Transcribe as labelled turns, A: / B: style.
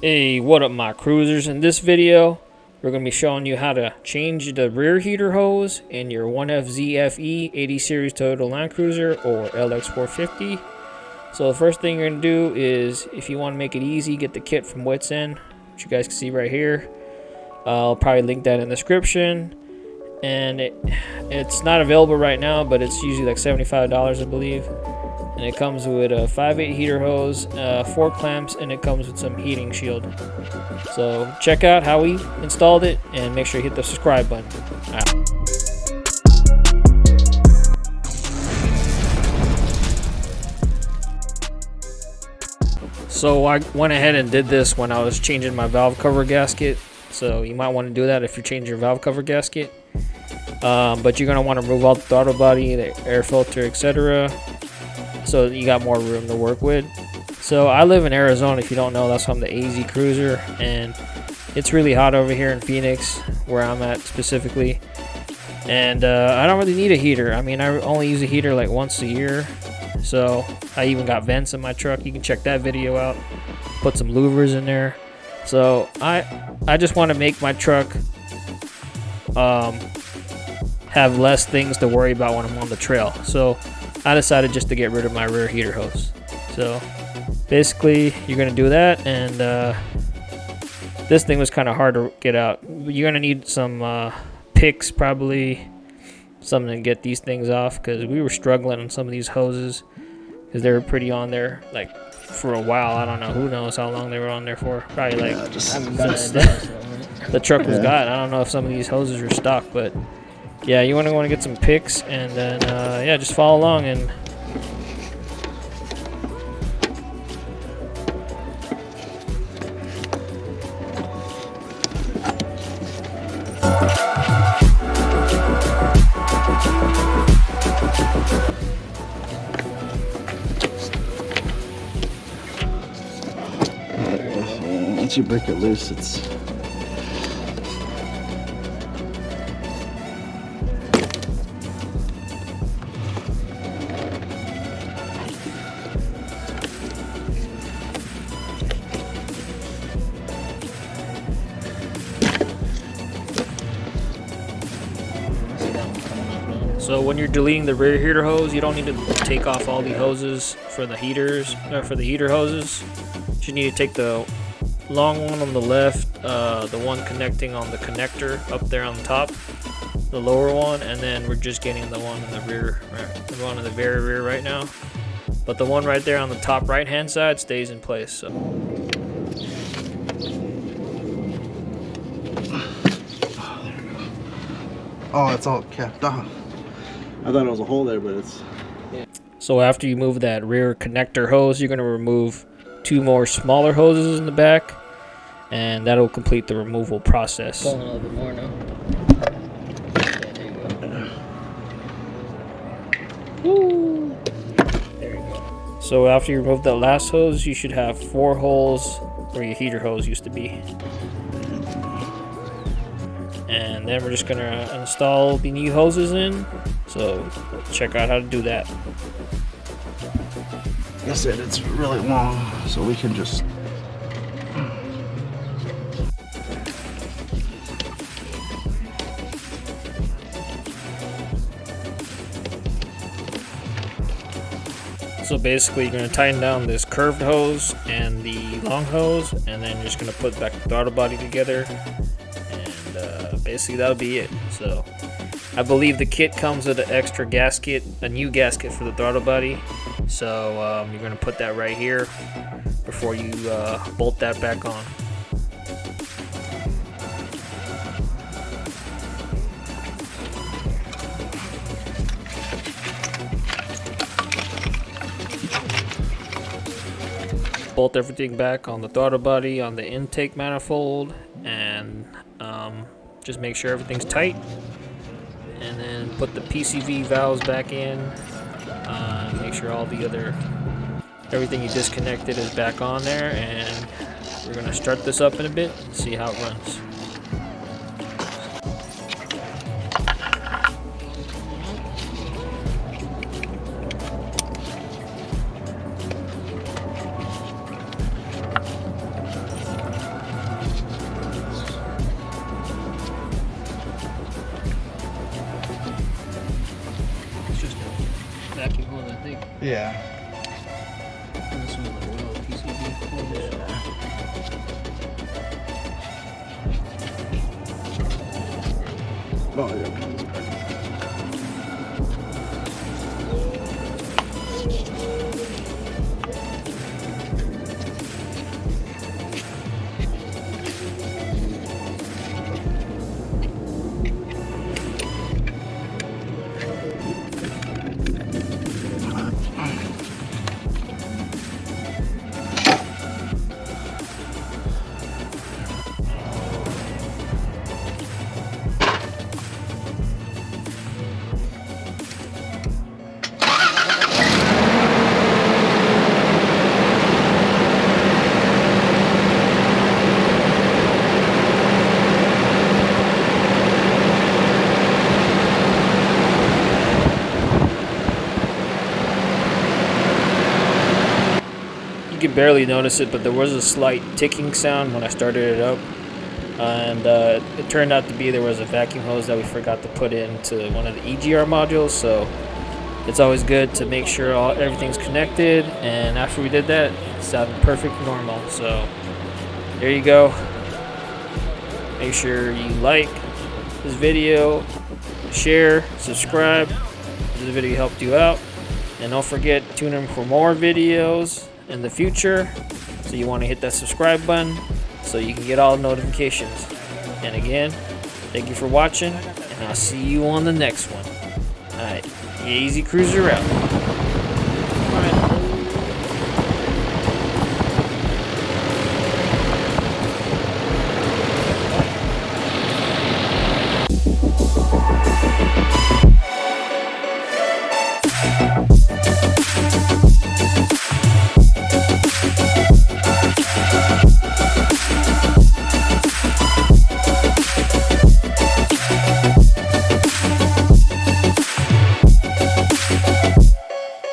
A: Hey, what up my cruisers? In this video, we're going to be showing you how to change the rear heater hose in your 1FZFE 80 series Toyota Land Cruiser or LX 450. So the first thing you're going to do is, if you want to make it easy, get the kit from wits-end, which you guys can see right here. I'll probably link that in the description. And it's not available right now, but it's usually like $75, I believe. And it comes with a 5/8 heater hose, 4 clamps, and it comes with some heating shield. So check out how we installed it, and make sure you hit the subscribe button. So I went ahead and did this when I was changing my valve cover gasket. So you might want to do that if you're changing your valve cover gasket. But you're going to want to remove all the throttle body, the air filter, etc. So you got more room to work with. So I live in Arizona, if you don't know. That's why I'm the theAZcruiser, and it's really hot over here in Phoenix, where I'm at specifically. And I don't really need a heater. I mean, I only use a heater like once a year. So I even got vents in my truck. You can check that video out. Put some louvers in there. So I just want to make my truck have less things to worry about when I'm on the trail. So I decided just to get rid of my rear heater hose. So basically you're going to do that, and this thing was kind of hard to get out. You're going to need some picks, probably something to get these things off, because we were struggling on some of these hoses because they were pretty on there like for a while. I don't know, who knows how long they were on there for. Probably like since the truck was got. I don't know if some of these hoses are stock, but yeah, you want to get some picks, and then yeah, just follow along. And
B: once you break it loose, it's
A: so when you're deleting the rear heater hose, you don't need to take off all the hoses for the heaters, or for the heater hoses. You need to take the long one on the left, the one connecting on the connector up there on the top, the lower one, and then we're just getting the one in the rear, the one in the very rear right now. But the one right there on the top right hand side stays in place. So
B: oh, it's all capped off. I thought it was a hole there, but it's...
A: So after you move that rear connector hose, you're going to remove 2 more smaller hoses in the back, and that'll complete the removal process. Pulling a little bit more now. Yeah, there you go. Woo. There you go. So after you remove that last hose, you should have 4 holes where your heater hose used to be. And then we're just going to install the new hoses in. So check out how to do that.
B: Like I said, it's really long, so we can just...
A: So basically you're going to tighten down this curved hose and the long hose, and then you're just going to put back the throttle body together, and basically that'll be it. So I believe the kit comes with an extra gasket, a new gasket for the throttle body. So you're going to put that right here before you bolt that back on. Bolt everything back on the throttle body, on the intake manifold, and just make sure everything's tight. And then put the PCV valves back in. Make sure all the everything you disconnected is back on there, and we're going to start this up in a bit and see how it runs.
B: Yeah.
A: And this one's like oil PCB cores.
B: Oh, yeah.
A: You can barely notice it, but there was a slight ticking sound when I started it up. And it turned out to be there was a vacuum hose that we forgot to put into one of the EGR modules, so it's always good to make sure everything's connected. And after we did that, it sounded perfect normal. So there you go. Make sure you like this video, share, subscribe if the video helped you out, and don't forget to tune in for more videos in the future. So you want to hit that subscribe button so you can get all the notifications. And again, thank you for watching, and I'll see you on the next one. Alright, theAZcruiser out.